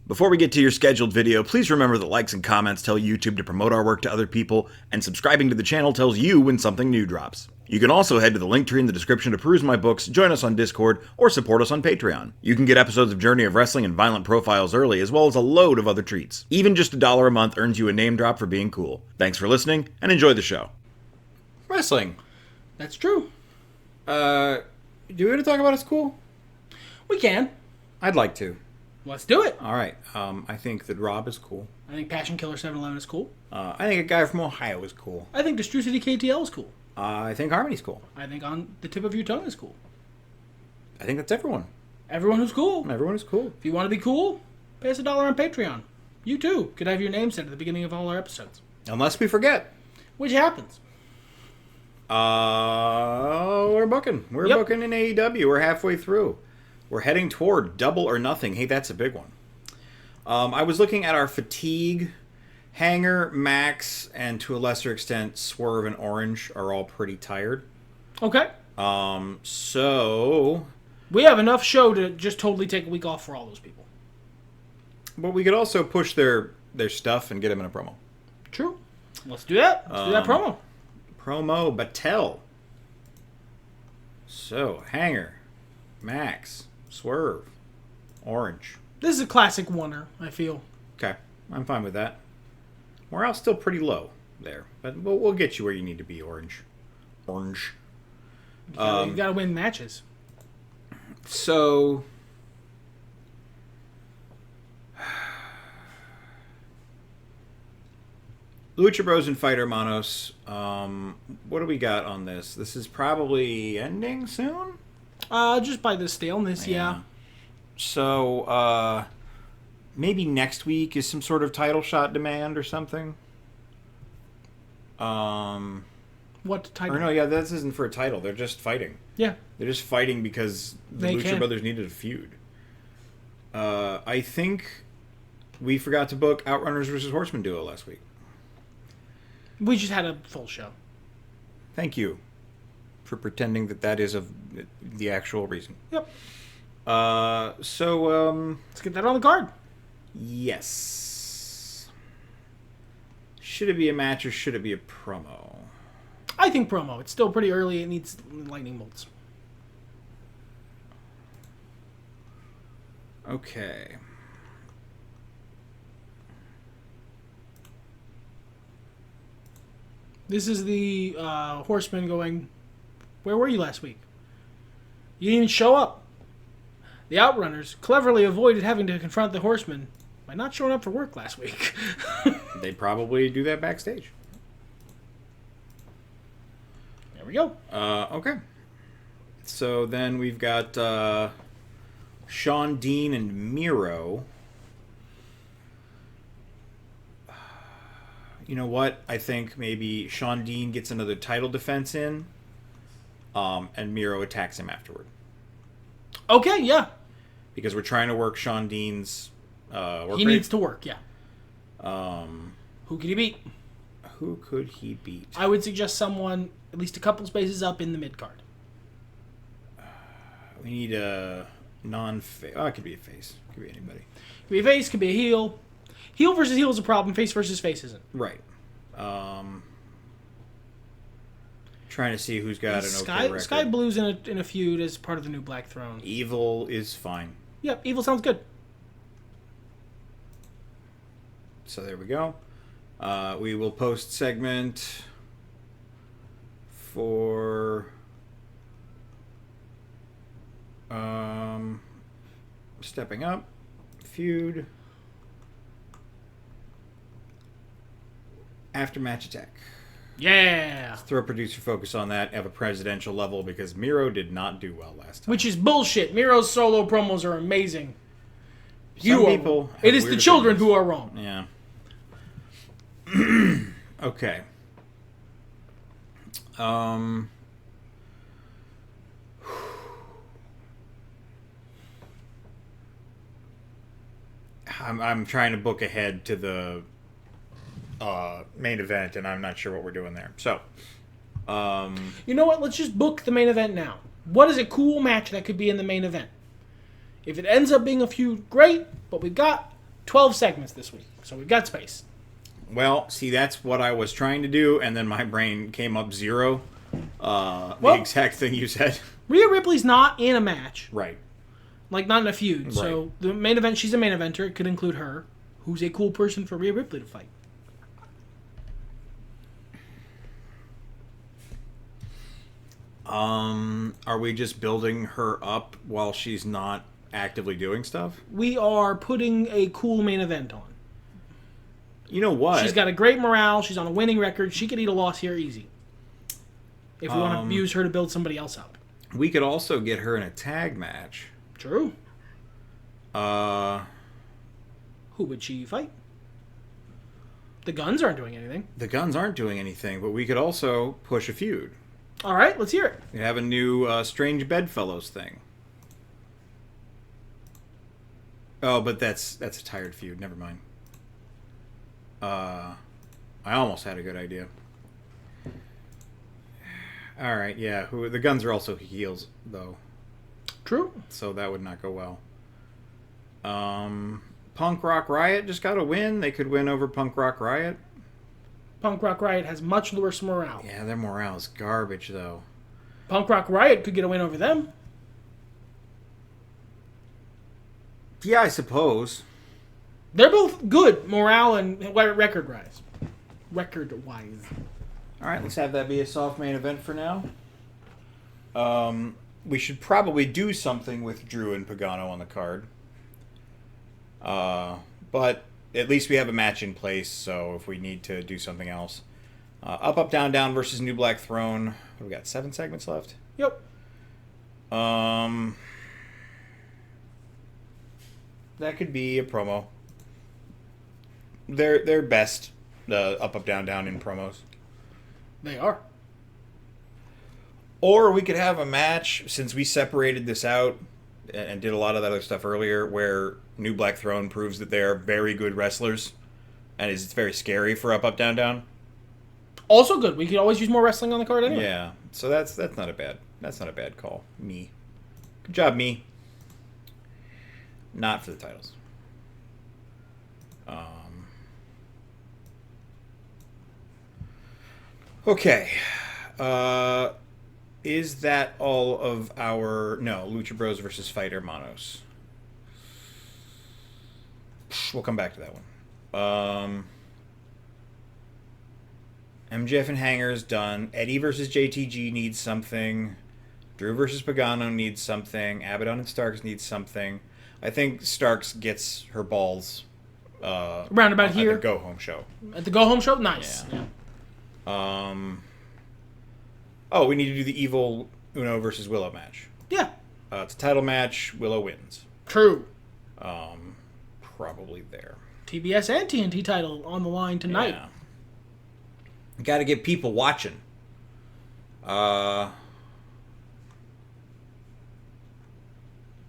Before we get to your scheduled video, please remember that likes and comments tell YouTube to promote our work to other people, and subscribing to the channel tells you when something new drops. You can also head to the link tree in the description to peruse my books, join us on Discord, or support us on Patreon. You can get episodes of Journey of Wrestling and Violent Profiles early, as well as a load of other treats. Even just $1 a month earns you a name drop for being cool. Thanks for listening, and enjoy the show. Wrestling. That's true. Do we want to talk about it's cool? We can. I'd like to. Let's do it. All right. I think that Rob is cool. I think Passion Killer 711 is cool. I think a guy from Ohio is cool. I think Destru City KTL is cool. I think Harmony's cool. I think On the Tip of Your Tongue is cool. I think that's everyone. Everyone who's cool. Everyone is cool. If you want to be cool, pay us $1 on Patreon. You too could have your name said at the beginning of all our episodes. Unless we forget. Which happens. We're booking. We're booking in AEW. We're halfway through. We're heading toward Double or Nothing. Hey, that's a big one. I was looking at our Fatigue, Hanger, Max, and to a lesser extent, Swerve and Orange are all pretty tired. Okay. So we have enough show to just totally take a week off for all those people. But we could also push their stuff and get them in a promo. True. Let's do that. Let's do that promo. Promo Battelle. So, Hanger, Max, Swerve, Orange. This is a classic oneer, I feel. Okay, I'm fine with that. Morale's still pretty low there, but we'll get you where you need to be, Orange. Orange. You gotta win matches. So, Lucha Bros and Fighter Manos. What do we got on this? This is probably ending soon? Just by the staleness, yeah. So, maybe next week is some sort of title shot demand or something. What title? Or no, yeah, this isn't for a title. They're just fighting. Yeah. They're just fighting because the Lucha Brothers needed a feud. I think we forgot to book Outrunners versus Horsemen duo last week. We just had a full show. Thank you for pretending that is the actual reason. Yep. So, let's get that on the card. Yes. Should it be a match or should it be a promo? I think promo. It's still pretty early. It needs lightning bolts. Okay. This is the Horsemen going, where were you last week? You didn't even show up. The Outrunners cleverly avoided having to confront the Horsemen by not showing up for work last week. They probably do that backstage. There we go. Okay. So then we've got Sean Dean and Miro. You know what? I think maybe Sean Dean gets another title defense in, and Miro attacks him afterward. Okay, yeah. Because we're trying to work Sean Dean's work He rate. needs to work, yeah. Who could he beat? Who could he beat? I would suggest someone at least a couple spaces up in the mid-card. We need a non-face. Oh, it could be a face. It could be anybody. Could be a face, could be a heel. Heel versus heel is a problem. Face versus face isn't. Right. Trying to see who's got an okay record. Sky Blue's in a feud as part of the new Black Throne. Evil is fine. Yep, Evil sounds good. So there we go. We will post segment for Stepping Up feud. After match attack. Yeah. Let's throw producer focus on that at a presidential level because Miro did not do well last time. Which is bullshit. Miro's solo promos are amazing. Some people. It is the children who are wrong. Yeah. Okay. I'm trying to book ahead to the main event, and I'm not sure what we're doing there. So, you know what? Let's just book the main event now. What is a cool match that could be in the main event? If it ends up being a feud, great. But we've got 12 segments this week, so we've got space. Well, see, that's what I was trying to do, and then my brain came up 0. The exact thing you said. Rhea Ripley's not in a match. Right. Like, not in a feud. Right. So, the main event, she's a main eventer. It could include her, who's a cool person for Rhea Ripley to fight. Are we just building her up while she's not actively doing stuff? We are putting a cool main event on. You know what? She's got a great morale. She's on a winning record. She could eat a loss here easy. If we want to use her to build somebody else up. We could also get her in a tag match. True. Who would she fight? The Guns aren't doing anything. The Guns aren't doing anything, but we could also push a feud. All right, let's hear it. We have a new Strange Bedfellows thing. Oh, but that's a tired feud. Never mind. I almost had a good idea. All right, yeah. The Guns are also heels, though. True. So that would not go well. Punk Rock Riot just got a win. They could win over Punk Rock Riot. Punk Rock Riot has much worse morale. Yeah, their morale is garbage, though. Punk Rock Riot could get a win over them. Yeah, I suppose. They're both good morale and record-wise. Record-wise. All right, let's have that be a soft main event for now. We should probably do something with Drew and Pagano on the card. But at least we have a match in place, so if we need to do something else. Up, Up, Down, Down versus New Black Throne. What, we got 7 segments left? Yep. That could be a promo. They're best, Up, Up, Down, Down in promos. They are. Or we could have a match, since we separated this out and did a lot of that other stuff earlier, where New Black Throne proves that they are very good wrestlers, and it's very scary for Up, Up, Down, Down. Also good. We could always use more wrestling on the card anyway. Yeah, so that's not a bad call. Me. Good job, me. Not for the titles. Okay. Is that all of our... No, Lucha Bros versus Fight Hermanos. We'll come back to that one. MJF and Hanger is done. Eddie versus JTG needs something. Drew versus Pagano needs something. Abaddon and Starks needs something. I think Starks gets her balls Roundabout here. at the Go Home show. At the Go Home show? Nice. Yeah. Oh, we need to do the Evil Uno versus Willow match. Yeah. It's a title match. Willow wins. True. Probably there. TBS and TNT title on the line tonight. Yeah. Got to get people watching.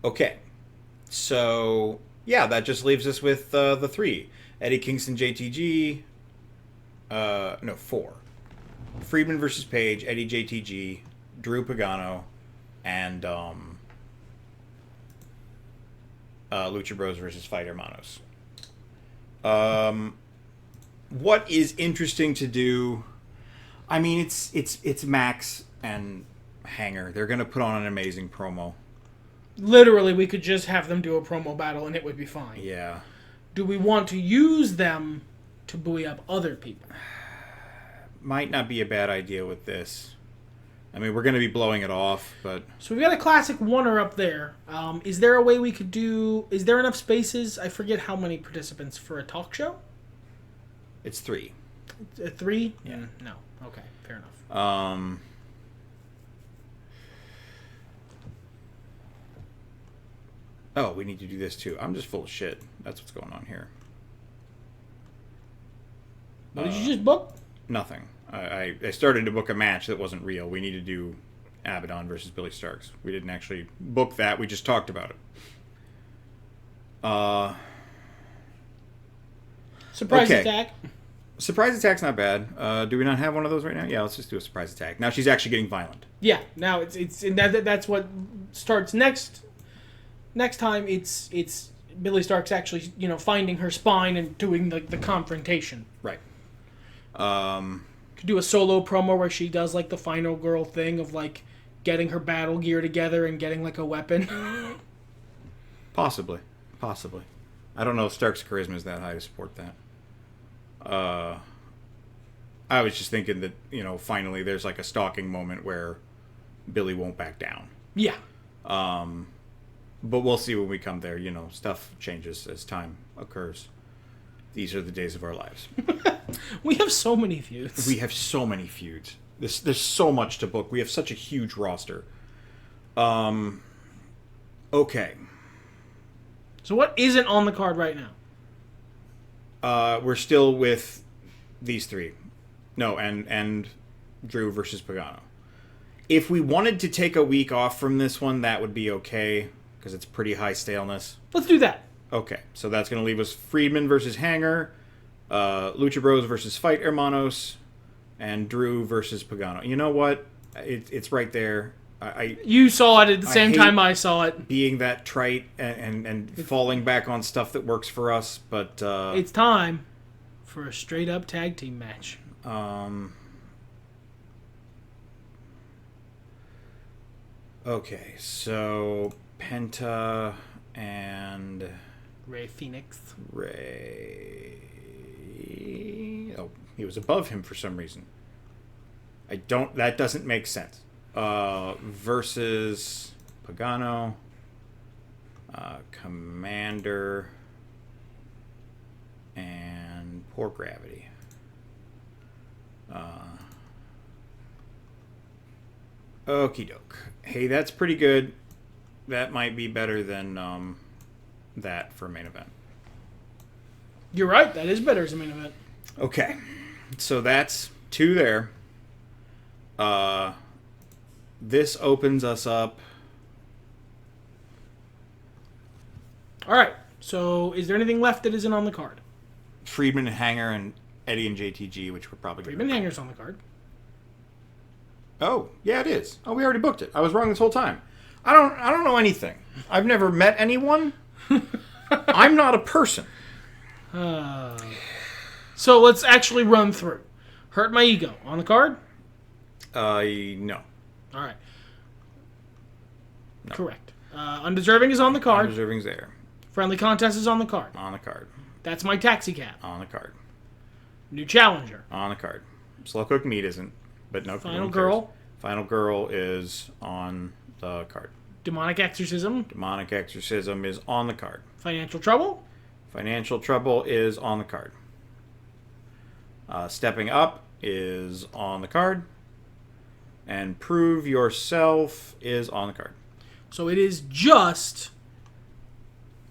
Okay. So, yeah, that just leaves us with the 3. Eddie Kingston, JTG. 4. Friedman versus Page, Eddie JTG, Drew Pagano, and Lucha Bros versus Fight Hermanos. What is interesting to do? I mean, it's Max and Hanger. They're gonna put on an amazing promo. Literally, we could just have them do a promo battle and it would be fine. Yeah. Do we want to use them to buoy up other people? Might not be a bad idea with this. I mean, we're going to be blowing it off, but... So we've got a classic oneer up there. Is there a way we could do... Is there enough spaces? I forget how many participants for a talk show? It's 3. 3? Yeah. No. Okay, fair enough. Oh, we need to do this too. I'm just full of shit. That's what's going on here. What did you just book? Nothing. I started to book a match that wasn't real. We need to do Abaddon versus Billy Starks. We didn't actually book that. We just talked about it. Surprise okay. attack. Surprise attack's not bad. Do we not have one of those right now? Yeah, let's just do a surprise attack. Now she's actually getting violent. Yeah. Now it's and that's what starts next. Next time it's Billy Stark's actually, finding her spine and doing the confrontation. Right. Could do a solo promo where she does like the final girl thing of like getting her battle gear together and getting like a weapon. Possibly. I don't know if Stark's charisma is that high to support that. I was just thinking that, finally there's like a stalking moment where Billy won't back down. Yeah. But we'll see when we come there. Stuff changes as time occurs. These are the days of our lives. We have so many feuds. There's so much to book. We have such a huge roster. Okay. So what isn't on the card right now? We're still with these three. No, and Drew versus Pagano. If we wanted to take a week off from this one, that would be okay, because it's pretty high staleness. Let's do that. Okay, so that's going to leave us Friedman versus Hanger, Lucha Bros versus Fight Hermanos, and Drew versus Pagano. You know what? It's right there. You saw it at the same time I saw it. Being that trite and falling back on stuff that works for us, but... it's time for a straight-up tag team match. Okay, so Penta and... Rey Fenix. Oh, he was above him for some reason. That doesn't make sense. Versus Pagano, Commander, and Poor Gravity. Okie doke. Hey, that's pretty good. That might be better than that for main event. You're right. That is better as a main event. Okay. So that's 2 there. This opens us up. All right. So is there anything left that isn't on the card? Friedman and Hanger and Eddie and JTG, which we're probably Friedman and Hanger's on the card. Oh, yeah, it is. Oh, we already booked it. I was wrong this whole time. I don't know anything. I've never met anyone. I'm not a person. So let's actually run through. Hurt My Ego on the card? No. All right. No. Correct. Undeserving is on the card. Undeserving's there. Friendly Contest is on the card. On the card. That's My Taxi Cab. On the card. New Challenger. On the card. Slow Cooked Meat isn't, but no. Final Girl. Final Girl is on the card. Demonic Exorcism. Demonic Exorcism is on the card. Financial Trouble. Financial Trouble is on the card. Stepping Up is on the card. And Prove Yourself is on the card. So it is just...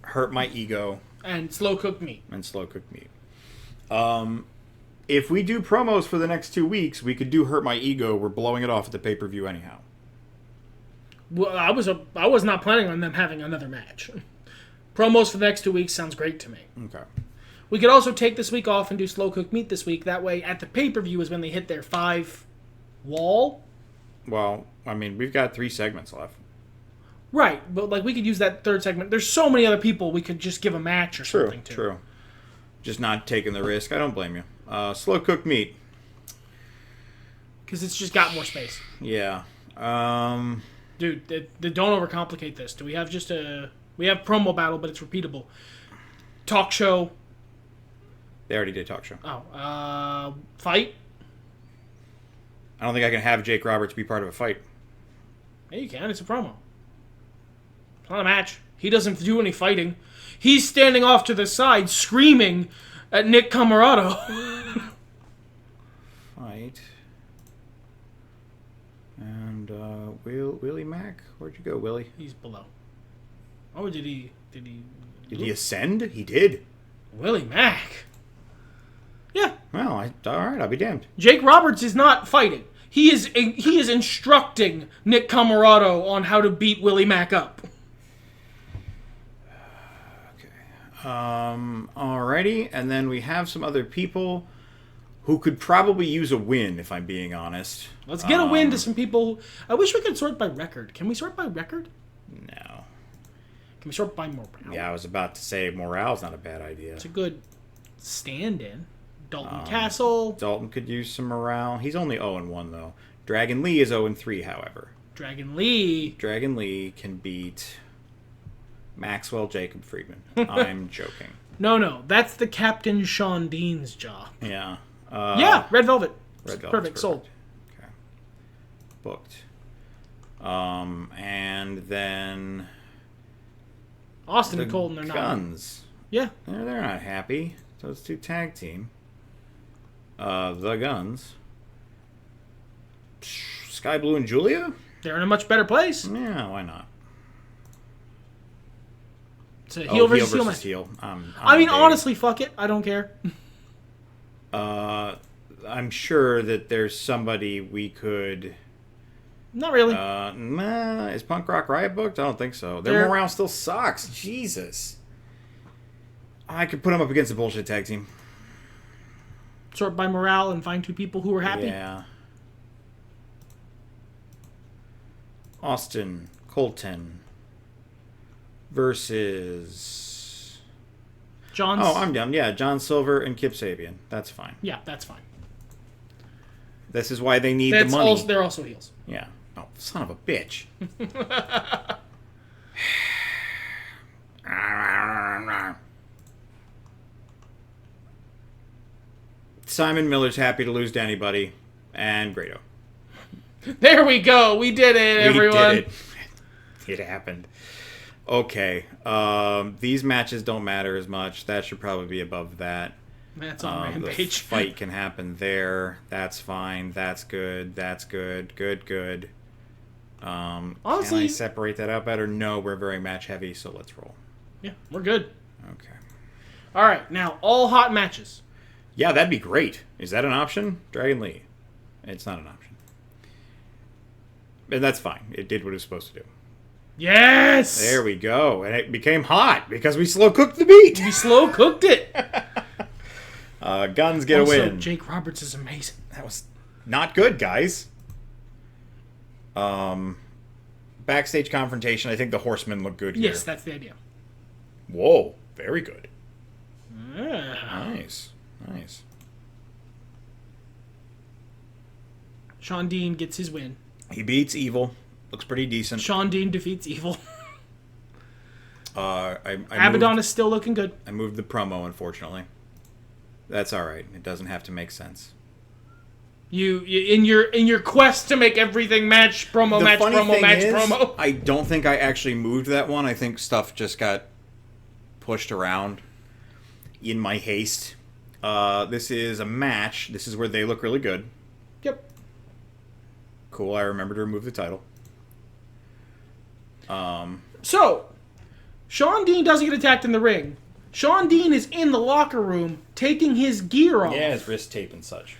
Hurt My Ego. And Slow Cooked Meat. And Slow Cooked Meat. If we do promos for the next 2 weeks, we could do Hurt My Ego. We're blowing it off at the pay-per-view anyhow. Well, I was not planning on them having another match. Promos for the next 2 weeks sounds great to me. Okay. We could also take this week off and do Slow Cooked Meat this week. That way, at the pay-per-view is when they hit their 5 wall. Well, I mean, we've got 3 segments left. Right, but like we could use that 3rd segment. There's so many other people we could just give a match or something to. True. Just not taking the risk. I don't blame you. Slow Cooked Meat. Because it's just got more space. Yeah. Dude, don't overcomplicate this. Do we have just a... We have promo battle, but it's repeatable. Talk show. They already did talk show. Oh. Fight. I don't think I can have Jake Roberts be part of a fight. Yeah, you can. It's a promo. It's not a match. He doesn't do any fighting. He's standing off to the side screaming at Nick Camarado. Fight. And Willie Mack? Where'd you go, Willie? He's below. Oh, did he Did he ascend? He did. Willie Mack. Yeah. Well, all right, I'll be damned. Jake Roberts is not fighting. He is instructing Nick Camarado on how to beat Willie Mack up. Alrighty, and then we have some other people who could probably use a win, if I'm being honest. Let's get a win to some people. I wish we could sort by record. Can we sort by record? No. Can we sort by morale? Yeah, I was about to say morale's not a bad idea. It's a good stand-in. Dalton Castle. Dalton could use some morale. He's only 0-1, though. Dragon Lee is 0-3, however. Dragon Lee can beat Maxwell Jacob Friedman. I'm joking. No. That's the Captain Sean Dean's job. Yeah. Yeah, Red Velvet. Red Velvet's Perfect. Sold. Okay. Booked. And then... Austin and Colton are not. Guns. Yeah. They're not happy. So let's do tag team. The Guns. Sky Blue and Julia? They're in a much better place. Yeah, why not? It's a heel versus heel. I mean, honestly, fuck it. I don't care. I'm sure that there's somebody we could... Not really. Nah, is Punk Rock Riot booked? I don't think so. Their morale still sucks. Jesus. I could put them up against a bullshit tag team. Sort by morale and find two people who are happy. Yeah. Austin Colton versus... I'm done. Yeah, John Silver and Kip Sabian. That's fine. Yeah, that's fine. This is why they need the money. They're also heels. Yeah. Oh, son of a bitch. Simon Miller's happy to lose to anybody, and Grado. There we go. We did it, everyone. We did it. It happened. Okay. These matches don't matter as much. That should probably be above that. That's on Rampage. The fight can happen there. That's fine. That's good. That's good. Good. Honestly, can I separate that out better? No, we're very match heavy, so let's roll. Yeah, we're good. Okay. All right, now all hot matches. Yeah, that'd be great. Is that an option? Dragon Lee. It's not an option. And that's fine. It did what it was supposed to do. Yes! There we go. And it became hot because we slow cooked the meat. We slow cooked it. Guns get a win. Jake Roberts is amazing. That was not good, guys. Backstage confrontation. I think the Horsemen look good here. Yes, that's the idea. Whoa. Very good. Yeah. Nice. Sean Dean gets his win. He beats Evil. Looks pretty decent. Sean Dean defeats Evil. Abaddon is still looking good. I moved the promo, unfortunately. That's all right. It doesn't have to make sense. You in your quest to make everything match promo. I don't think I actually moved that one. I think stuff just got pushed around in my haste. This is a match. This is where they look really good. Yep. Cool. I remember to remove the title. So, Sean Dean doesn't get attacked in the ring. Sean Dean is in the locker room taking his gear off. Yeah, his wrist tape and such.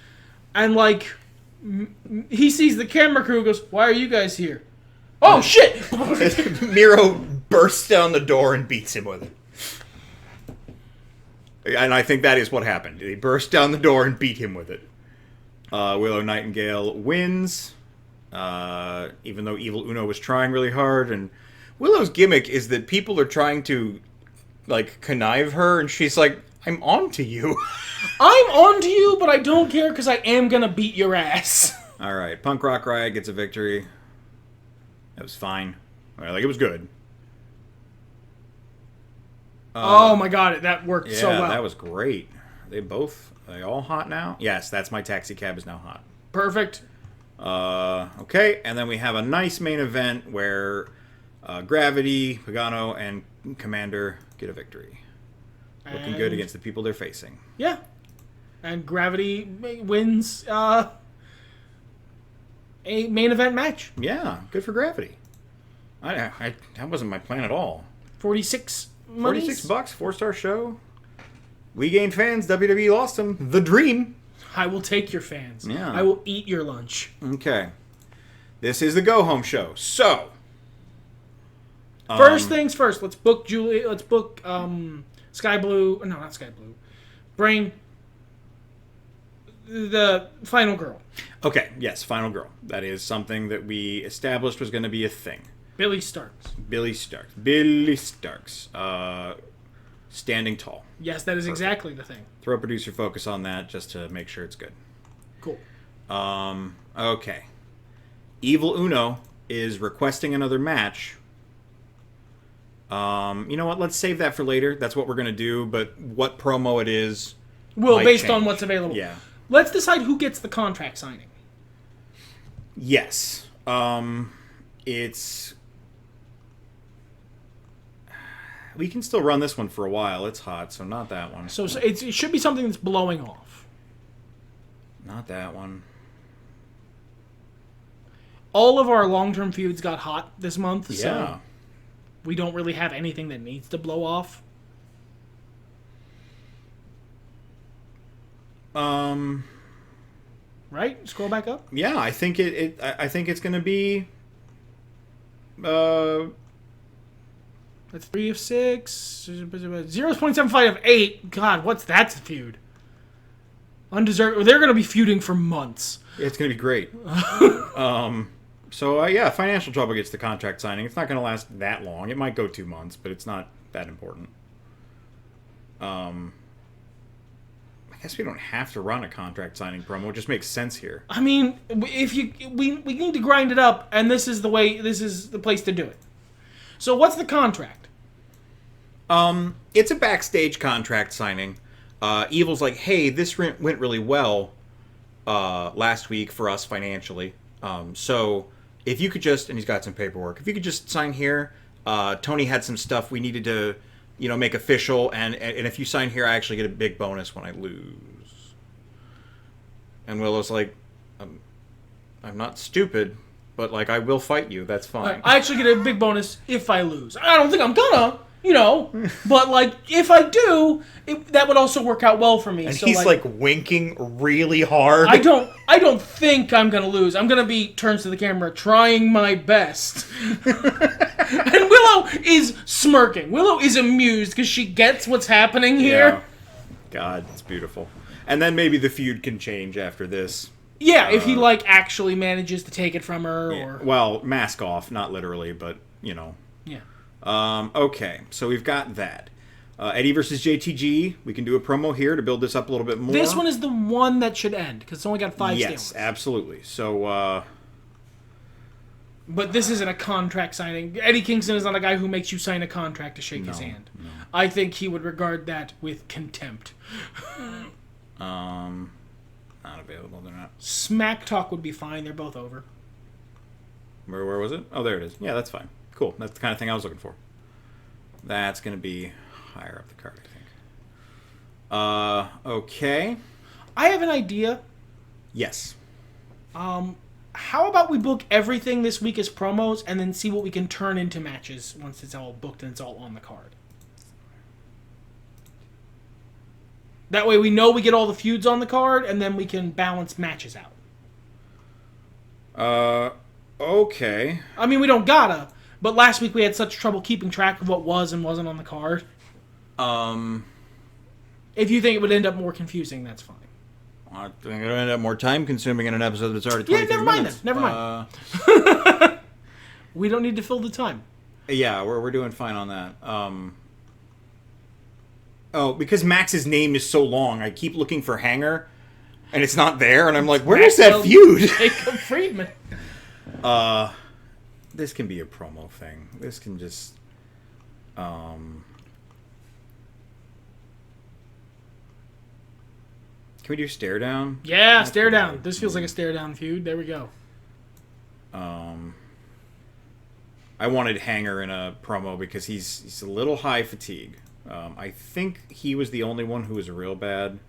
And, he sees the camera crew and goes, "Why are you guys here?" Oh, shit! Miro bursts down the door and beats him with it. And I think that is what happened. He burst down the door and beat him with it. Willow Nightingale wins. Even though Evil Uno was trying really hard. And Willow's gimmick is that people are trying to, connive her. And she's like, I'm on to you. I'm on to you, but I don't care because I am going to beat your ass. All right. Punk Rock Riot gets a victory. That was fine. It was good. Oh my god, that worked so well. Yeah, that was great. Are they all hot now? Yes, that's my taxi cab is now hot. Perfect. Okay, and then we have a nice main event where Gravity, Pagano, and Commander get a victory. Looking good against the people they're facing. Yeah. And Gravity wins a main event match. Yeah, good for Gravity. That wasn't my plan at all. 46 monies? $46, 4-star show. We gained fans, WWE lost them. The dream. I will take your fans. Yeah. I will eat your lunch. Okay. This is the go-home show. So. First things first. Let's book Julie. Let's book Sky Blue. No, not Sky Blue. Brain. The Final Girl. Okay. Yes, Final Girl. That is something that we established was going to be a thing. Billy Starks. Billy Starks. Billy Starks. Standing tall. Yes, that is exactly the thing. Throw producer focus on that just to make sure it's good. Cool. Okay. Evil Uno is requesting another match. You know what? Let's save that for later. That's what we're going to do, but what promo it is Well, based change. on what's available. Yeah. Let's decide who gets the contract signing. Yes. It's... We can still run this one for a while. It's hot, so not that one. So it should be something that's blowing off. Not that one. All of our long-term feuds got hot this month, Yeah. so we don't really have anything that needs to blow off. Right? Scroll back up. Yeah, I think I think it's going to be... That's 3 of 6. 0.75 of 8. God, what's that feud? Undeserved. They're going to be feuding for months. It's going to be great. So, yeah, Financial Trouble gets the contract signing. It's not going to last that long. It might go 2 months, but it's not that important. I guess we don't have to run a contract signing promo. It just makes sense here. I mean, if we need to grind it up, and this is the place to do it. So what's the contract? It's a backstage contract signing. Evil's like, hey, this went really well last week for us financially. So if you could just, and he's got some paperwork, if you could just sign here. Tony had some stuff we needed to, make official, and if you sign here, I actually get a big bonus when I lose. And Willow's like, I'm not stupid, but I will fight you. That's fine. I actually get a big bonus if I lose. I don't think I'm gonna, but if I do, that would also work out well for me. And so, he's winking really hard. I don't think I'm gonna lose. I'm gonna be turns to the camera, trying my best. And Willow is smirking. Willow is amused because she gets what's happening here. Yeah. God, it's beautiful. And then maybe the feud can change after this. Yeah, if he actually manages to take it from her, or well, mask off, not literally, but Yeah. Okay, so we've got that. Eddie versus JTG. We can do a promo here to build this up a little bit more. This one is the one that should end because it's only got 5 Yes, steroids. absolutely. So, but this isn't a contract signing. Eddie Kingston is not a guy who makes you sign a contract to shake his hand. No. I think he would regard that with contempt. Not available. They're not. Smack Talk would be fine. They're both over. Where was it? Oh, there it is. Yeah, that's fine. Cool. That's the kind of thing I was looking for. That's going to be higher up the card, I think. Okay. I have an idea. Yes. How about we book everything this week as promos and then see what we can turn into matches once it's all booked and it's all on the card? That way we know we get all the feuds on the card and then we can balance matches out. Okay. I mean, we don't gotta, but last week we had such trouble keeping track of what was and wasn't on the card. If you think it would end up more confusing, that's fine. I think it'll end up more time consuming in an episode that's already 23 never mind minutes. then. Never mind. We don't need to fill the time. Yeah, we're doing fine on that. Because Max's name is so long, I keep looking for Hanger, and it's not there, and I'm like, where's that feud? Jacob Friedman. This can be a promo thing. This can just... Can we do stare down? Yeah, stare down. This feels like a stare down feud. There we go. I wanted Hanger in a promo because he's a little high fatigue. I think he was the only one who was real bad.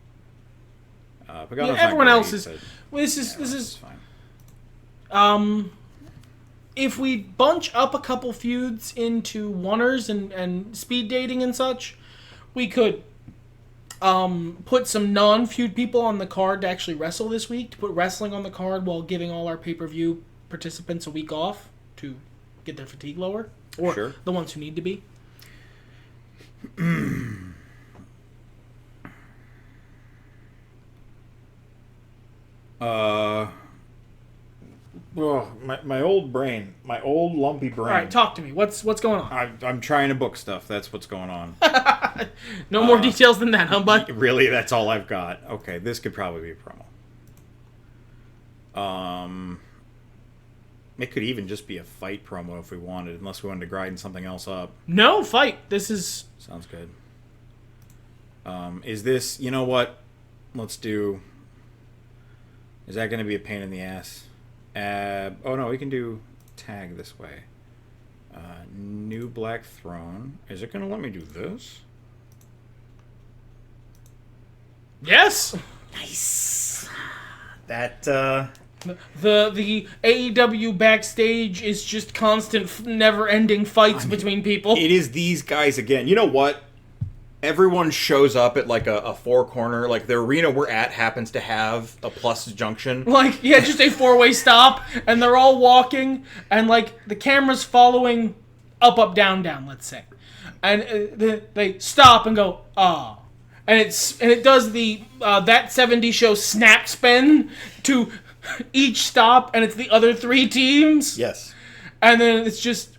Pagano's everyone not else great, is. but, Well, this is it's fine. If we bunch up a couple feuds into oneers and speed dating and such, we could put some non-feud people on the card to actually wrestle this week, to put wrestling on the card while giving all our pay-per-view participants a week off to get their fatigue lower. Or Sure. the ones who need to be. Oh, my old brain. My old lumpy brain. All right, talk to me. What's going on? I'm trying to book stuff. That's what's going on. No more details than that, huh, bud? Really, that's all I've got. Okay, this could probably be a promo. It could even just be a fight promo if we wanted, unless we wanted to grind something else up. No, fight. This is... Sounds good. Is this... You know what? Let's do... Is that going to be a pain in the ass? Oh, no, we can do tag this way. New Black Throne. Is it going to let me do this? Yes! Nice! That, The AEW backstage is just constant, never-ending fights between people. It is these guys again. You know what? Everyone shows up at like a four-corner. Like the arena we're at happens to have a plus junction. Like, yeah, just a four-way stop, and they're all walking, and like the camera's following up, down, down, let's say. And they stop and go, ah. And it does the That 70 Show snap spin to each stop, and it's the other three teams. Yes. And then it's just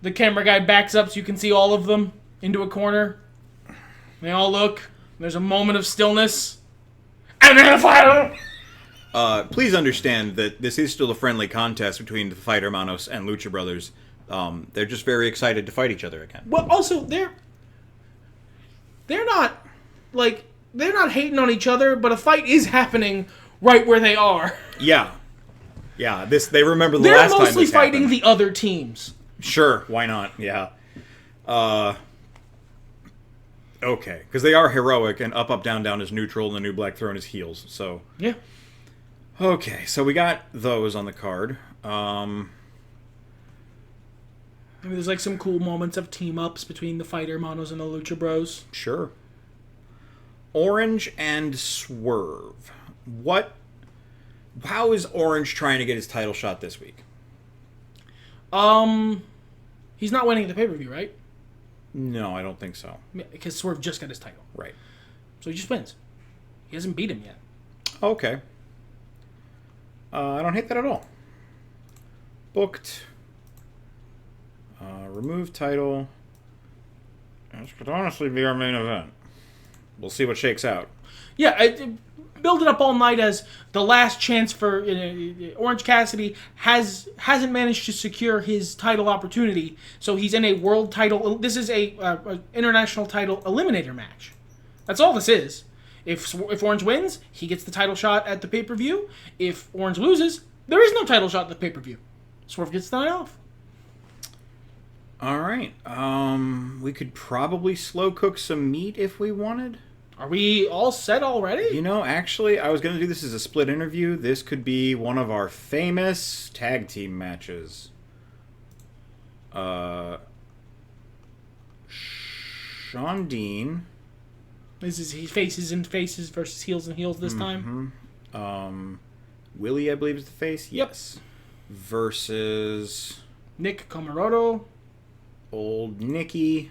the camera guy backs up so you can see all of them into a corner. They all look. There's a moment of stillness. And then a fight. Please understand that this is still a friendly contest between the Fighter Manos and Lucha Brothers. They're just very excited to fight each other again. Well, also, they're not hating on each other, but a fight is happening right where they are. Yeah. Yeah, they remember the last time this happened. They're mostly fighting the other teams. Sure, why not? Yeah. Okay, because they are heroic, and up, down, down is neutral, and the New Black Throne is heels, so... Yeah. Okay, so we got those on the card. Maybe there's like some cool moments of team-ups between the Fighter Manos and the Lucha Bros. Sure. Orange and Swerve. How is Orange trying to get his title shot this week? He's not winning at the pay-per-view, right? No, I don't think so. Because Swerve just got his title. Right. So he just wins. He hasn't beat him yet. Okay. I don't hate that at all. Booked. Remove title. This could honestly be our main event. We'll see what shakes out. Yeah, build it up all night as the last chance for Orange Cassidy hasn't managed to secure his title opportunity, so he's in a world title. This is a international title eliminator match. That's all this is. If Orange wins, he gets the title shot at the pay-per-view. If Orange loses, there is no title shot at the pay-per-view. Swerve gets the night off. All right. We could probably slow cook some meat if we wanted. Are we all set already? You know, actually, I was going to do this as a split interview. This could be one of our famous tag team matches. Sean Dean. This is he faces and faces versus heels and heels this time. Willie, I believe, is the face. Yep. Yes. Versus Nick Comoroto. Old Nicky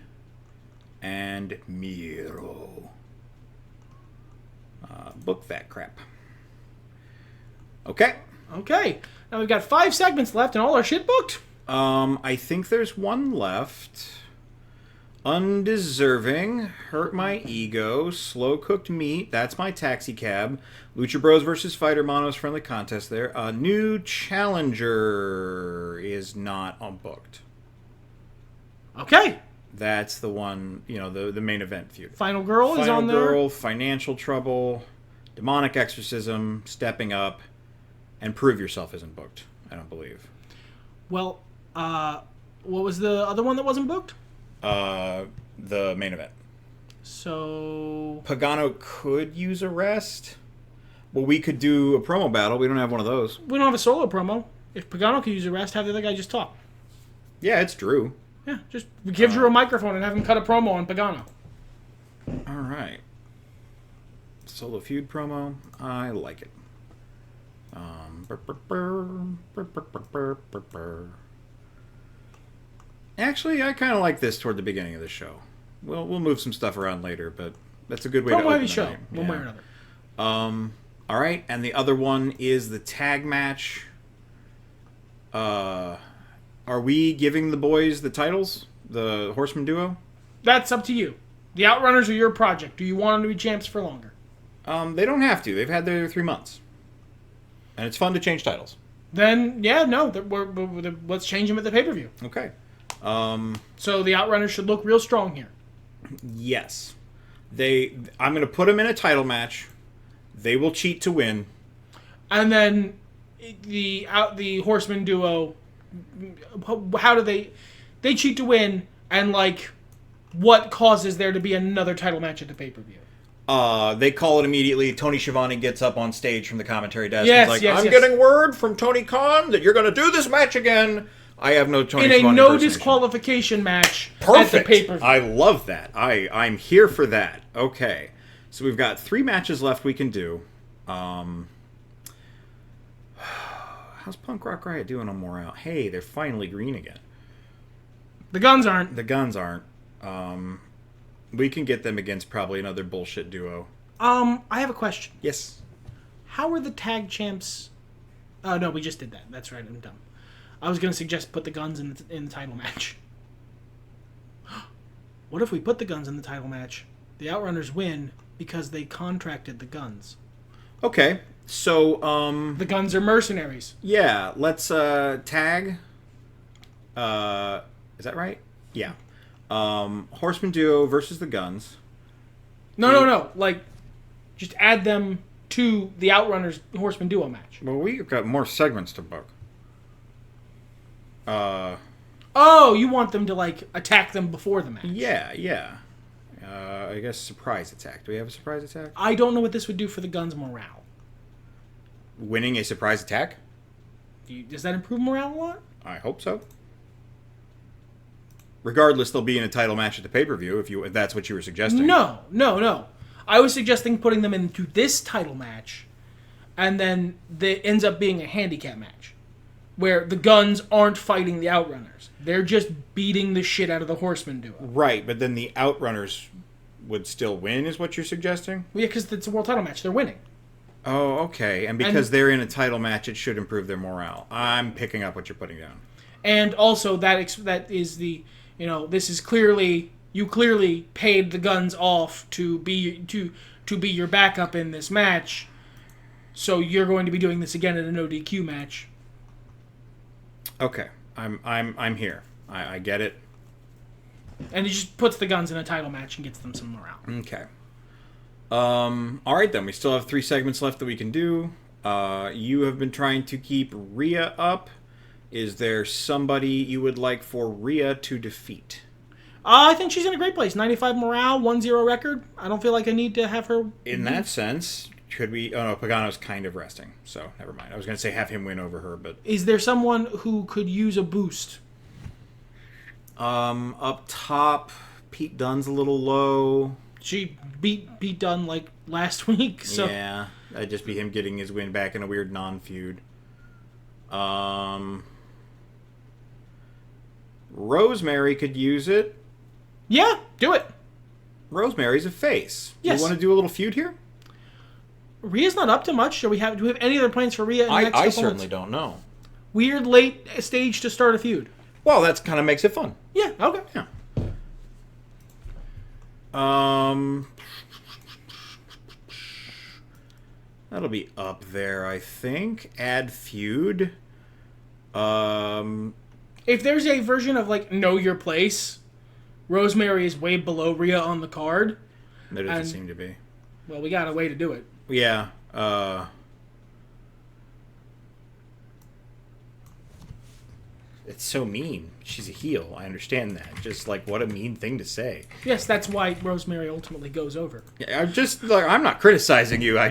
and Miro. Book that crap. Okay. Okay. Now we've got 5 segments left and all our shit booked. I think there's one left. Undeserving, Hurt My Ego, Slow Cooked Meat, that's my taxi cab. Lucha Bros versus Fighter Manos, friendly contest there. New Challenger is not unbooked. Okay. That's the one, the main event feud. Final Girl is on there. Final Girl, Financial Trouble, Demonic Exorcism, Stepping Up, and Prove Yourself isn't booked, I don't believe. Well, what was the other one that wasn't booked? The main event. So... Pagano could use a rest. Well, we could do a promo battle. We don't have one of those. We don't have a solo promo. If Pagano could use a rest, have the other guy just talk. Yeah, it's Drew. Yeah, just give Drew a microphone and have him cut a promo on Pagano. All right. Solo feud promo. I like it. Actually, I kind of like this toward the beginning of the show. We'll move some stuff around later, but that's a good way to open promo heavy the show, night. one way or another. All All right, and the other one is the tag match. Are we giving the boys the titles? The Horsemen duo? That's up to you. The Outrunners are your project. Do you want them to be champs for longer? They don't have to. They've had their 3 months. And it's fun to change titles. Then, yeah, no. Let's change them at the pay-per-view. Okay. So the Outrunners should look real strong here. Yes. I'm going to put them in a title match. They will cheat to win. And then the Horsemen duo, how do they cheat to win, and like what causes there to be another title match at the pay-per-view? They call it immediately. Tony Schiavone gets up on stage from the commentary desk. Yes, and is like, yes, I'm yes. getting word from Tony Khan that you're going to do this match again. I have no Tony Schiavone in a no impersonation. disqualification match Perfect. at the pay-per-view. I love that. I'm here for that. Okay. So we've got 3 matches left we can do. How's Punk Rock Riot doing on morale? Hey, they're finally green again. The Guns aren't. The Guns aren't. We can get them against probably another bullshit duo. I have a question. Yes. How are the tag champs? Oh no, we just did that. That's right. I'm dumb. I was gonna suggest put the Guns in the title match. What if we put the Guns in the title match? The Outrunners win because they contracted the Guns. Okay. So, The Guns are mercenaries. yeah, let's tag. Is that right? Yeah. Horseman duo versus the Guns. No. Like, just add them to the Outrunners Horseman duo match. Well, we've got more segments to book. Oh, you want them to like attack them before the match? Yeah. I guess surprise attack. Do we have a surprise attack? I don't know what this would do for the Guns' morale. Winning a surprise attack? Does that improve morale a lot? I hope so. Regardless, they'll be in a title match at the pay-per-view if that's what you were suggesting. No. I was suggesting putting them into this title match, and then it ends up being a handicap match, where the Guns aren't fighting the Outrunners. They're just beating the shit out of the Horsemen duo. Right, but then the Outrunners would still win, is what you're suggesting? Well, yeah, because it's a world title match. They're winning. Oh, okay. And because they're in a title match, it should improve their morale. I'm picking up what you're putting down. And also, that is the, this is you clearly paid the Guns off to be your backup in this match, so you're going to be doing this again in a no DQ match. Okay, I'm here. I get it. And it just puts the Guns in a title match and gets them some morale. Okay. All right then. We still have 3 segments left that we can do. You have been trying to keep Rhea up. Is there somebody you would like for Rhea to defeat? I think she's in a great place. 95 morale, 1-0 record. I don't feel like I need to have her. In that sense, could we? Oh no, Pagano's kind of resting, so never mind. I was going to say have him win over her, but Is there someone who could use a boost? up top, Pete Dunne's a little low. She beat Dunn like last week, so Yeah, that'd just be him getting his win back in a weird non-feud. Rosemary could use it. yeah, do it. Rosemary's a face. Yes. You want to do a little feud here? Rhea's not up to much. Do we have any other plans for Rhea in the next I couple certainly months? don't know. Weird late stage to start a feud. Well, that kind of makes it fun. Yeah, okay. Yeah. That'll be up there, I think. Add feud. If there's a version of like Know Your Place, Rosemary is way below Rhea on the card. There doesn't seem to be. Well, we got a way to do it. Yeah. It's so mean. She's a heel. I understand that. Just like what a mean thing to say. Yes, that's why Rosemary ultimately goes over. Yeah, I'm not criticizing you. I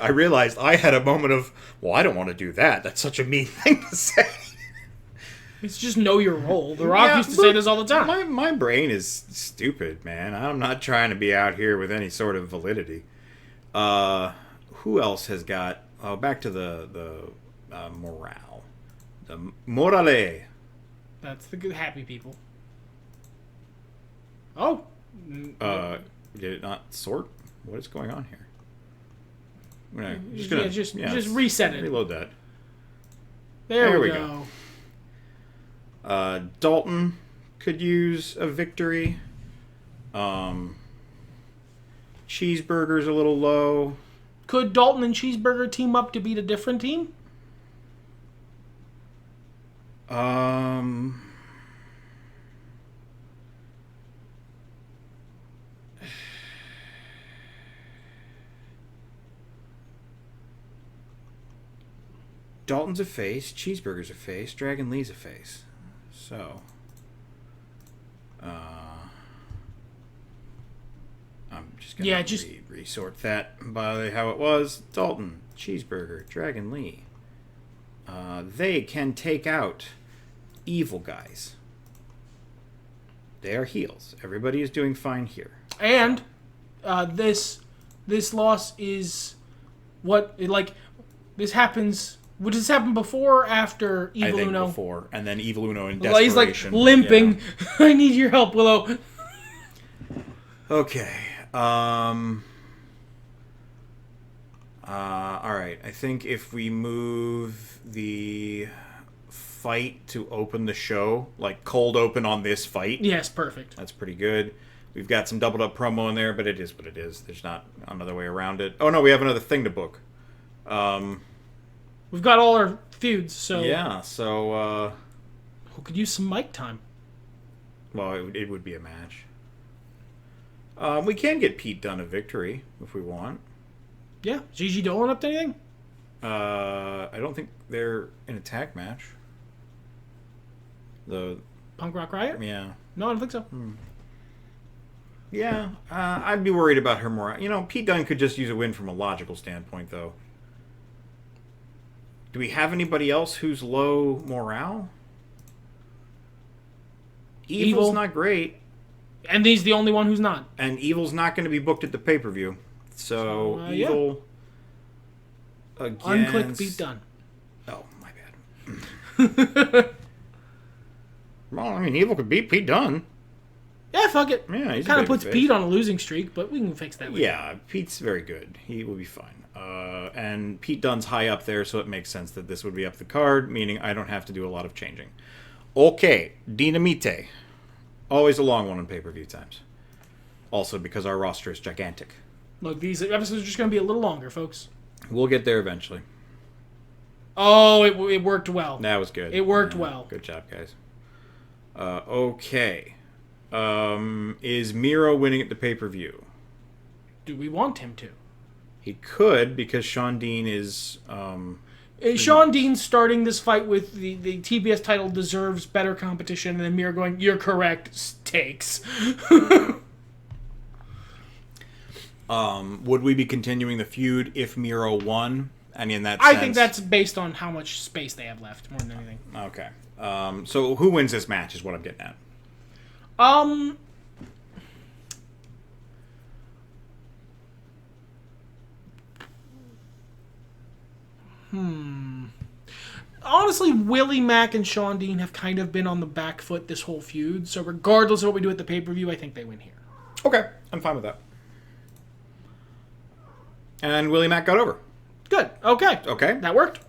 realized I had a moment of, well, I don't want to do that. That's such a mean thing to say. It's just know your role. The Rock used to say this all the time. My brain is stupid, man. I'm not trying to be out here with any sort of validity. Who else has got? Oh, back to the morale. The morale. That's the good happy people. Oh. Did it not sort? What is going on here? Just reset it. Reload that. There we go. Dalton could use a victory. Cheeseburger's a little low. Could Dalton and Cheeseburger team up to beat a different team? Dalton's a face, Cheeseburger's a face, Dragon Lee's a face. So, I'm just gonna resort that by how it was. Dalton, Cheeseburger, Dragon Lee. They can take out evil guys. They are heels. Everybody is doing fine here. And this loss is this happens. Would this happen before or after Evil Uno? I think before, and then Evil Uno in desperation. He's like limping. Yeah. I need your help, Willow. Okay. All right. I think if we move the fight to open the show, like cold open on this fight. Yes, perfect. That's pretty good. We've got some doubled up promo in there, but it is what it is. There's not another way around it. Oh no, we have another thing to book. We've got all our feuds, so... Yeah, so, who could use some mic time? Well, it would be a match. We can get Pete Dunne a victory, if we want. Yeah. Gigi Dolan up to anything? I don't think they're in a tag match. The... Punk Rock Riot? Yeah. No, I don't think so. Yeah, I'd be worried about her more. You know, Pete Dunne could just use a win from a logical standpoint, though. Do we have anybody else who's low morale? Evil's not great. And he's the only one who's not. And Evil's not going to be booked at the pay-per-view. So Evil against... Unclick Pete Dunne. Oh, my bad. Well, I mean, Evil could beat Pete Dunne. Yeah, fuck it. Yeah, he's kind of puts Pete on a losing streak, but we can fix that. Yeah, Pete's very good. He will be fine. And Pete Dunne's high up there, so it makes sense that this would be up the card, meaning I don't have to do a lot of changing. Okay, Dynamite. Always a long one on pay-per-view times. Also because our roster is gigantic. Look, these episodes are just going to be a little longer, folks. We'll get there eventually. Oh, it worked well. That was good. It worked well. Good job, guys. Okay. Is Miro winning at the pay-per-view? Do we want him to? He could, because Sean Dean is... Sean Dean starting this fight with the TBS title deserves better competition, and then Miro going, "You're correct," takes. Would we be continuing the feud if Miro won? And in that I sense... think that's based on how much space they have left, more than anything. Okay. So who wins this match is what I'm getting at. Honestly, Willie Mack and Sean Dean have kind of been on the back foot this whole feud, so regardless of what we do at the pay-per-view, I think they win here. Okay, I'm fine with that. And Willie Mack got over. Good. Okay. Okay. That worked.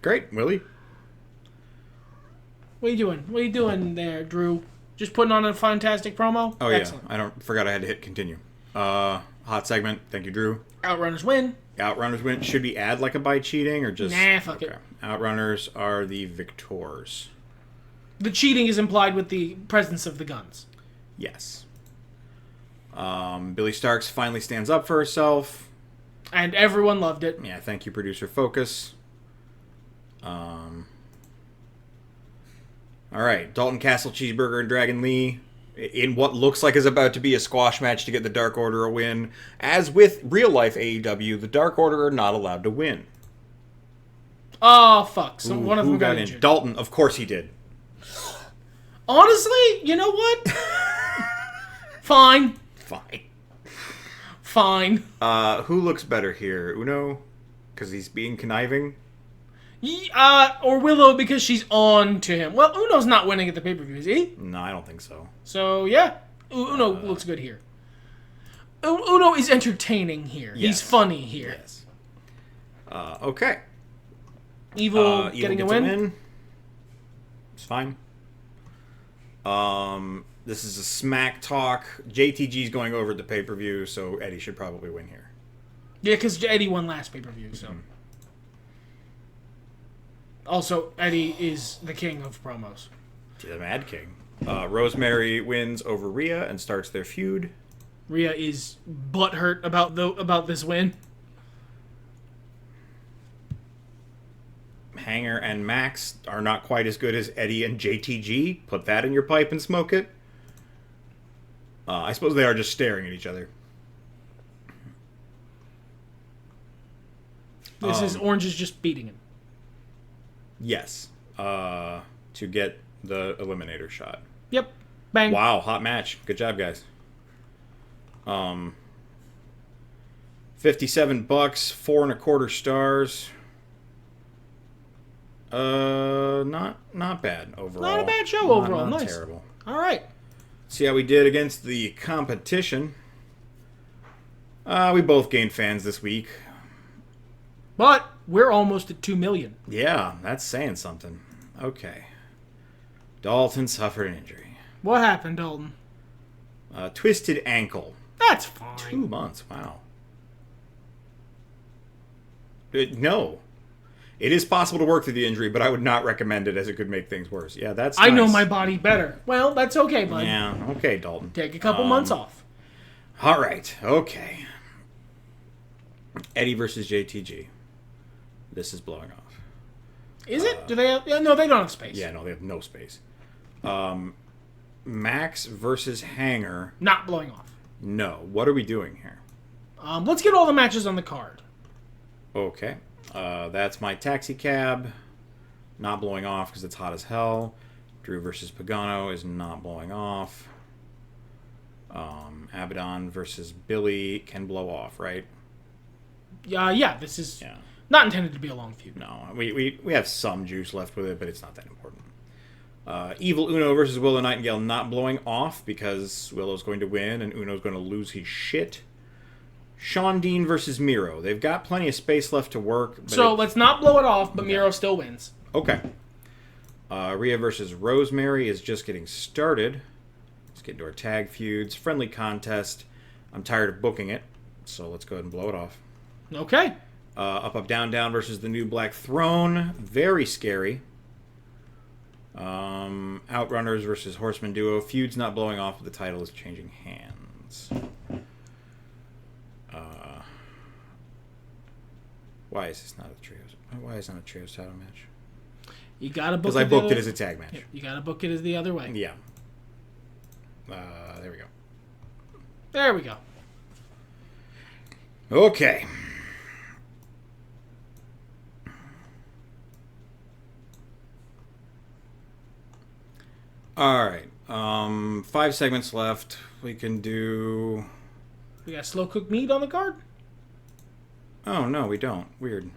Great, Willie. What are you doing? What are you doing there, Drew? Just putting on a fantastic promo? Oh, excellent. Yeah. Forgot I had to hit continue. Hot segment. Thank you, Drew. Outrunners win. Outrunners win. Should we add like a by cheating or just... Nah, fuck it. Outrunners are the victors. The cheating is implied with the presence of the guns. Yes. Billy Starks finally stands up for herself. And everyone loved it. Yeah, thank you, producer Focus. All right, Dalton Castle, Cheeseburger, and Dragon Lee in what looks like is about to be a squash match to get the Dark Order a win. As with real-life AEW, the Dark Order are not allowed to win. Oh, fuck. So one of them got injured. Dalton, of course he did. Honestly, you know what? Fine. Who looks better here? Uno? Because he's being conniving? Or Willow because she's on to him. Well, Uno's not winning at the pay-per-view, is he? No, I don't think so. So, yeah. Uno looks good here. Uno is entertaining here. Yes. He's funny here. Yes. Okay. Evil getting a gets win. It's fine. This is a smack talk. JTG's going over at the pay-per-view, so Eddie should probably win here. Yeah, because Eddie won last pay-per-view, so. Also, Eddie is the king of promos. The Mad King. Rosemary wins over Rhea and starts their feud. Rhea is butthurt about this win. Hanger and Max are not quite as good as Eddie and JTG. Put that in your pipe and smoke it. I suppose they are just staring at each other. This is Orange is just beating him. Yes. To get the Eliminator shot. Yep. Bang. Wow, hot match. Good job, guys. $57, 4.25 stars. Not bad overall. Not a bad show overall. Not Nice. terrible. All right. See how we did against the competition. We both gained fans this week. But we're almost at 2 million. Yeah, that's saying something. Okay. Dalton suffered an injury. What happened, Dalton? Twisted ankle. That's fine. 2 months. Wow. No. It is possible to work through the injury, but I would not recommend it as it could make things worse. Yeah, that's I know nice. my body better. Well, that's okay, bud. Yeah, okay, Dalton. Take a couple months off. All right, okay. Eddie versus JTG. This is blowing off. Is it? Do they have... Yeah, no, they don't have space. Yeah, no, they have no space. Max versus Hanger. Not blowing off. No. What are we doing here? Let's get all the matches on the card. Okay. That's my taxi cab. Not blowing off because it's hot as hell. Drew versus Pagano is not blowing off. Abaddon versus Billy can blow off, right? Yeah, this is not intended to be a long feud. No, we have some juice left with it, but it's not that important. Evil Uno versus Willow Nightingale not blowing off because Willow's going to win and Uno's going to lose his shit. Sean Dean versus Miro. They've got plenty of space left to work. But so let's not blow it off, but Miro still wins. Okay. Rhea versus Rosemary is just getting started. Let's get into our tag feuds. Friendly contest. I'm tired of booking it, so let's go ahead and blow it off. Okay. Up, up, down, down versus the New Black Throne. Very scary. Outrunners versus Horsemen duo. Feud's not blowing off, but the title is changing hands. Why is this not a trios? Why is it not a trios title match? You gotta book it. Because I booked it as a tag match. You gotta book it as the other way. Yeah. There we go. There we go. Okay. All right. 5 segments left. We can do... We got slow cooked meat on the card? Oh, no, we don't. Weird.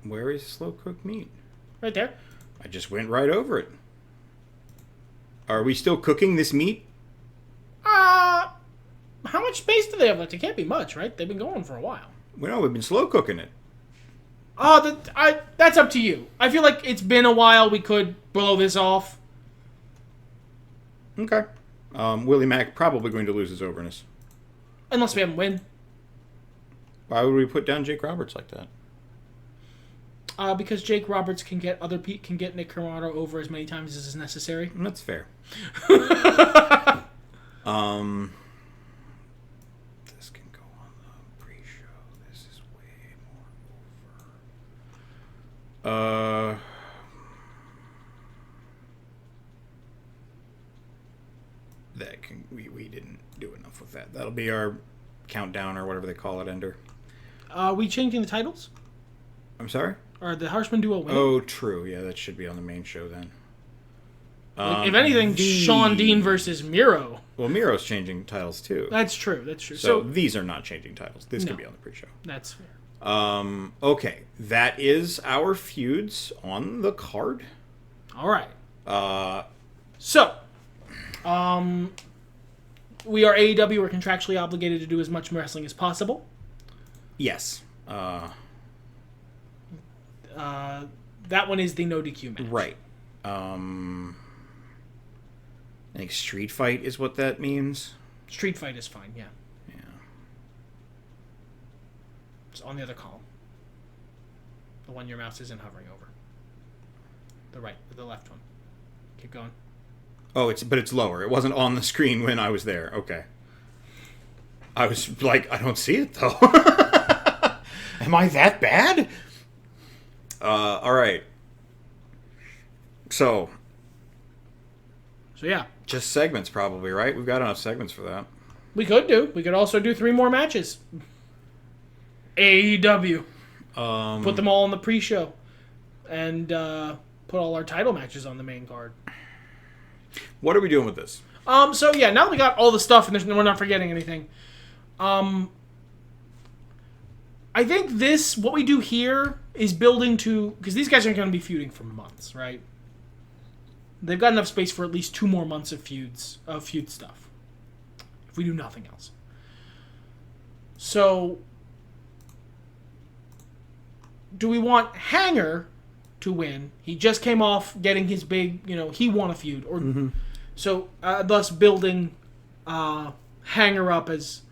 Where is slow cooked meat? Right there. I just went right over it. Are we still cooking this meat? How much space do they have left? It can't be much, right? They've been going for a while. Well, no, we've been slow cooking it. That's up to you. I feel like it's been a while. We could blow this off. Okay. Willie Mack probably going to lose his overness. Unless we have him win. Why would we put down Jake Roberts like that? Because Jake Roberts can get Nick Comoroto over as many times as is necessary. That's fair. This can go on the pre-show. This is way more over. That can we didn't do enough with that. That'll be our countdown or whatever they call it, Ender. Are we changing the titles? I'm sorry? Or the Horsemen duo win? Oh, true. Yeah, that should be on the main show then. If anything, Sean Dean versus Miro. Well, Miro's changing titles too. That's true. So these are not changing titles. This can be on the pre-show. That's fair. Okay, that is our feuds on the card. All right. Uh, So, We are AEW. We're contractually obligated to do as much wrestling as possible. Yes. That one is the no DQ match. Right. I think street fight is what that means. Street fight is fine, yeah. Yeah. It's on the other column. The one your mouse isn't hovering over. The left one. Keep going. Oh, but it's lower. It wasn't on the screen when I was there. Okay. I was like, I don't see it though. Am I that bad? All right. So yeah. just segments probably, right? We've got enough segments for that. We could also do 3 more matches. AEW. Put them all on the pre-show. And put all our title matches on the main card. What are we doing with this? So yeah, now that we got all the stuff and we're not forgetting anything. I think what we do here is building to, because these guys are going to be feuding for months, right? They've got enough space for at least 2 more months of feud stuff. If we do nothing else. So, do we want Hanger to win? He just came off getting his big, he won a feud. So, thus building Hanger up as,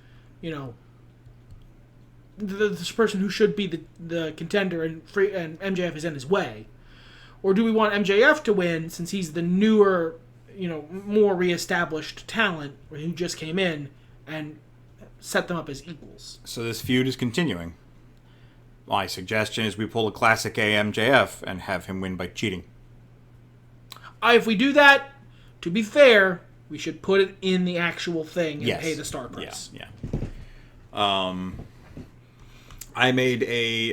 this person who should be the contender and MJF is in his way. Or do we want MJF to win since he's the newer, more reestablished talent who just came in and set them up as equals? So this feud is continuing. My suggestion is we pull a classic MJF and have him win by cheating. If we do that, to be fair, we should put it in the actual thing and pay the star price. Yeah. I made a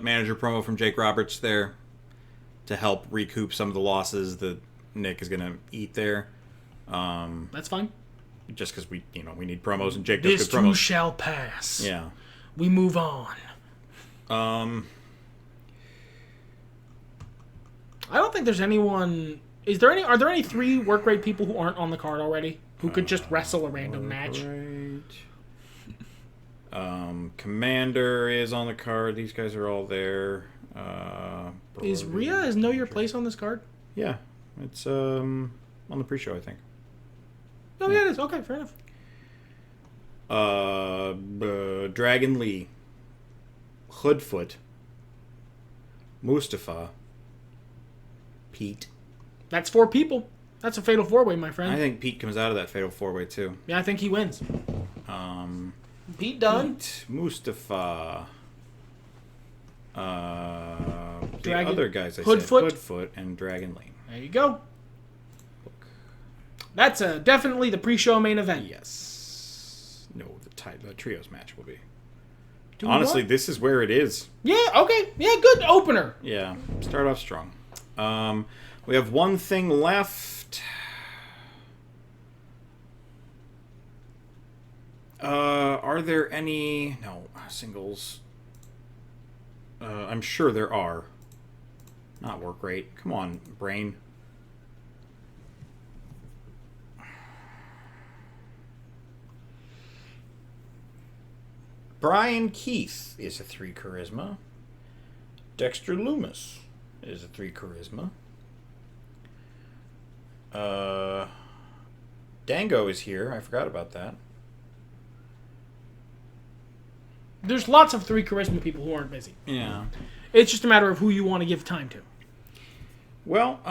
manager promo from Jake Roberts there to help recoup some of the losses that Nick is going to eat there. That's fine. Just because we need promos and Jake does this good promos. Too shall pass. Yeah. We move on. I don't think there's anyone. Are there any 3 work rate people who aren't on the card already who could just wrestle a random match? Commander is on the card. These guys are all there. Is Know Your Place on this card? Yeah, it's on the pre-show, I think. Oh yeah, it is. Okay, fair enough. Dragon Lee, Hoodfoot, Mustafa, Pete. That's 4 people. That's a fatal 4-way, my friend. I think Pete comes out of that fatal 4-way too. Yeah, I think he wins. Pete done. Pete, Mustafa. The other guys I said, Hoodfoot and Dragon Lee. There you go. That's definitely the pre-show main event. Yes. No, the trios match will be. Honestly, this is where it is. Yeah, okay. Yeah, good opener. Yeah, start off strong. We have one thing left. Are there any... No, singles. I'm sure there are. Not work rate. Come on, brain. Brian Keith is a 3 charisma. Dexter Loomis is a 3 charisma. Dango is here. I forgot about that. There's lots of 3 charisma people who aren't busy. Yeah. It's just a matter of who you want to give time to. Well,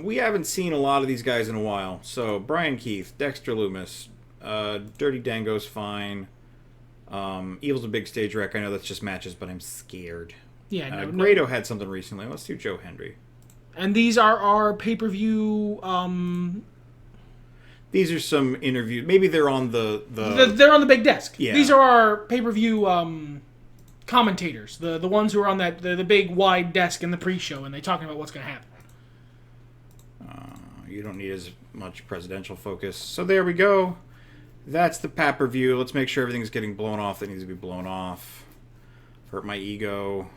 we haven't seen a lot of these guys in a while. So, Brian Keith, Dexter Loomis, Dirty Dango's fine. Evil's a big stage wreck. I know that's just matches, but I'm scared. Yeah, Grado had something recently. Let's do Joe Hendry. And these are our pay-per-view... These are some interviews. Maybe they're on the... They're on the big desk. Yeah. These are our pay-per-view commentators. The ones who are on the big wide desk in the pre-show, and they're talking about what's going to happen. You don't need as much presidential focus. So there we go. That's the pay-per-view. Let's make sure everything's getting blown off that needs to be blown off. Hurt My Ego.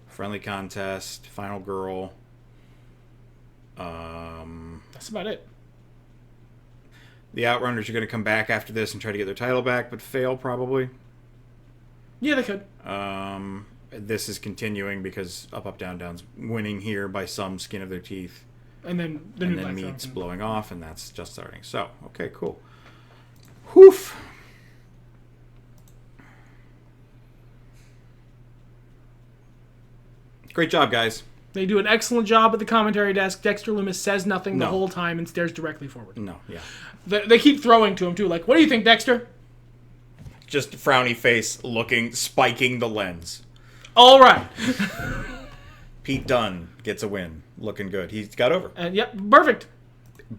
Friendly Contest. Final Girl. That's about it. The Outrunners are going to come back after this and try to get their title back, but fail probably. Yeah, they could. This is continuing because Up, Down, Down's winning here by some skin of their teeth. And then Meat's blowing off, and that's just starting. So, okay, cool. Whoof. Great job, guys. They do an excellent job at the commentary desk. Dexter Lumis says nothing the whole time and stares directly forward. No, yeah. They keep throwing to him, too. Like, what do you think, Dexter? Just frowny face, looking, spiking the lens. All right. Pete Dunne gets a win. Looking good. He's got over. Yep, perfect.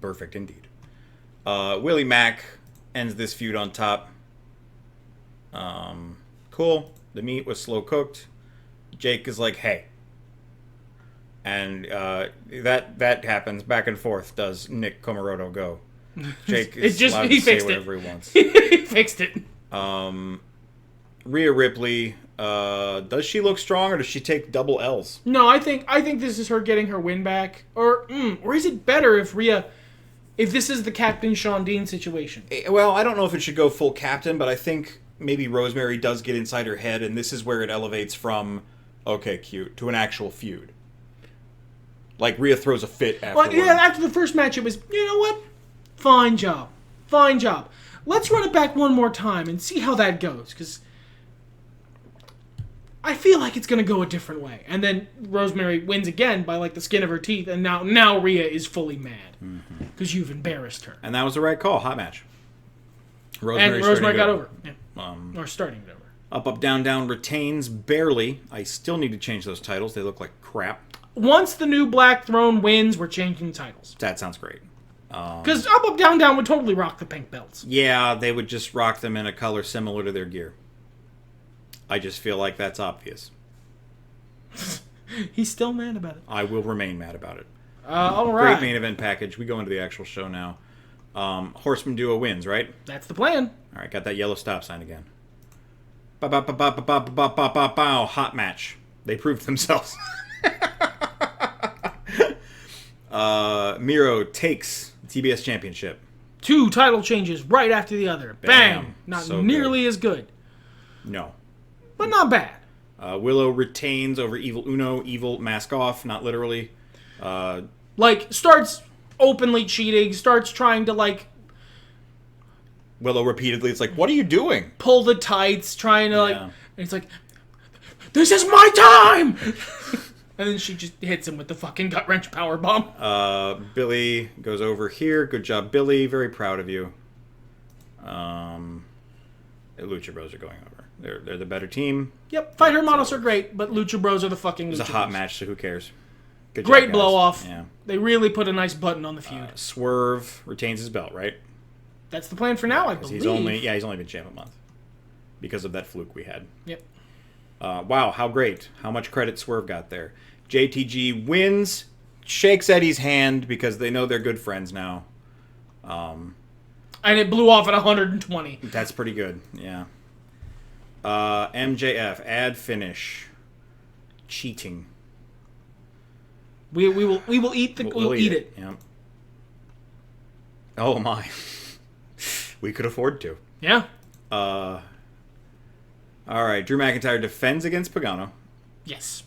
Perfect indeed. Willie Mack ends this feud on top. Cool. The meat was slow cooked. Jake is like, hey. And that happens back and forth. Does Nick Comoroto go? Jake is allowed to say whatever he wants. He fixed it. Rhea Ripley, does she look strong or does she take double L's? No, I think this is her getting her win back. Or is it better if this is the Captain Shawn Dean situation? Well, I don't know if it should go full captain, but I think maybe Rosemary does get inside her head, and this is where it elevates from, okay, cute, to an actual feud. Like, Rhea throws a fit afterward. Well, yeah, after the first match, it was, you know what? Fine job. Fine job. Let's run it back one more time and see how that goes, because I feel like it's going to go a different way. And then Rosemary wins again by, like, the skin of her teeth, and now Rhea is fully mad, because you've embarrassed her. And that was the right call. Hot match. Rosemary got over. Yeah. Or starting to over. Up, Down, Down retains, barely. I still need to change those titles. They look like crap. Once the new Black Throne wins, we're changing titles. That sounds great. Because Up, Down, Down would totally rock the pink belts. Yeah, they would just rock them in a color similar to their gear. I just feel like that's obvious. He's still mad about it. I will remain mad about it. All right. Great main event package. We go into the actual show now. Horseman duo wins, right? That's the plan. All right, got that yellow stop sign again. Bow. Hot match. They proved themselves. Miro takes the TBS Championship. 2 title changes right after the other. Bam! Not so nearly as good. No. But not bad. Willow retains over Evil Uno. Evil mask off, not literally. Starts openly cheating, starts trying to, Willow repeatedly, it's like, what are you doing? Pull the tights, trying to, and it's like, this is my time! And then she just hits him with the fucking gut-wrench powerbomb. Billy goes over here. Good job, Billy. Very proud of you. The Lucha Bros are going over. They're the better team. Yep, fighter models are great, but Lucha Bros are the fucking Lucha Bros. It's a hot match, so who cares? Good Great job, blow-off. Yeah. They really put a nice button on the feud. Swerve retains his belt, right? That's the plan for now, I believe. He's only been champ a month. Because of that fluke we had. Yep. Wow, how great. How much credit Swerve got there. JTG wins, shakes Eddie's hand because they know they're good friends now. And it blew off at 120. That's pretty good, yeah. MJF, add finish. Cheating. We will eat we'll eat it. Yeah. Oh my. We could afford to. Yeah. All right, Drew McIntyre defends against Pagano. Yes.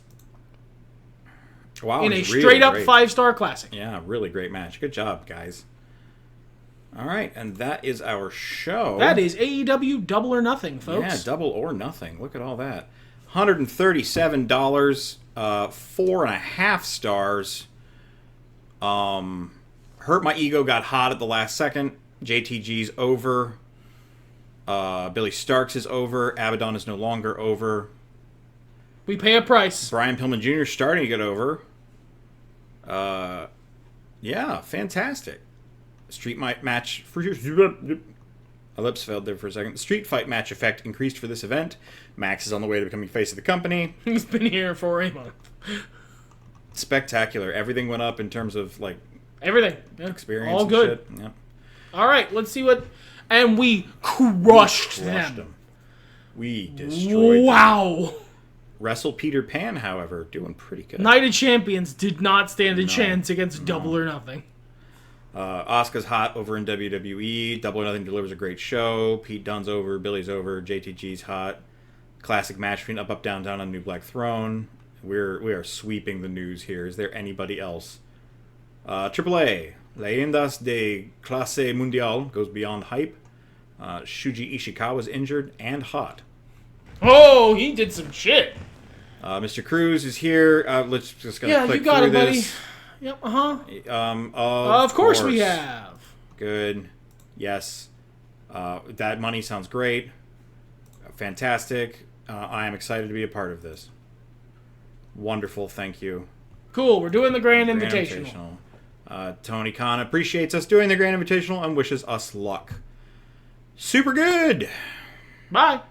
Wow, in a straight-up 5-star classic. Yeah, really great match. Good job, guys. All right, and that is our show. That is AEW Double or Nothing, folks. Yeah, Double or Nothing. Look at all that. $137, 4.5 stars. Hurt My Ego got hot at the last second. JTG's over. Billy Starks is over. Abaddon is no longer over. We pay a price. Brian Pillman Jr. starting to get over. Yeah, fantastic. Street match for my lips failed there for a second. The street fight match effect increased for this event. Max is on the way to becoming face of the company. He's been here for a month. Spectacular. Everything went up in terms of everything. Yeah. Experience. All good. Shit. Yep. All right, let's see what. And we crushed them. We destroyed them. Wow. Wrestle Peter Pan, however, doing pretty good. Night of Champions did not stand a chance against Double or Nothing. Asuka's hot over in WWE. Double or Nothing delivers a great show. Pete Dunne's over. Billy's over. JTG's hot. Classic match between Up, Up, Down, Down on New Black Throne. We are sweeping the news here. Is there anybody else? AAA. Leyendas de Clase Mundial goes beyond hype. Shuji Ishikawa's injured and hot. Oh, he did some shit. Mr. Cruz is here. Let's just click you got through it, buddy. this. Yep, uh-huh. Of course we have. Good. Yes. That money sounds great. Fantastic. I am excited to be a part of this. Wonderful. Thank you. Cool. We're doing the Grand Invitational. Tony Khan appreciates us doing the Grand Invitational and wishes us luck. Super good. Bye.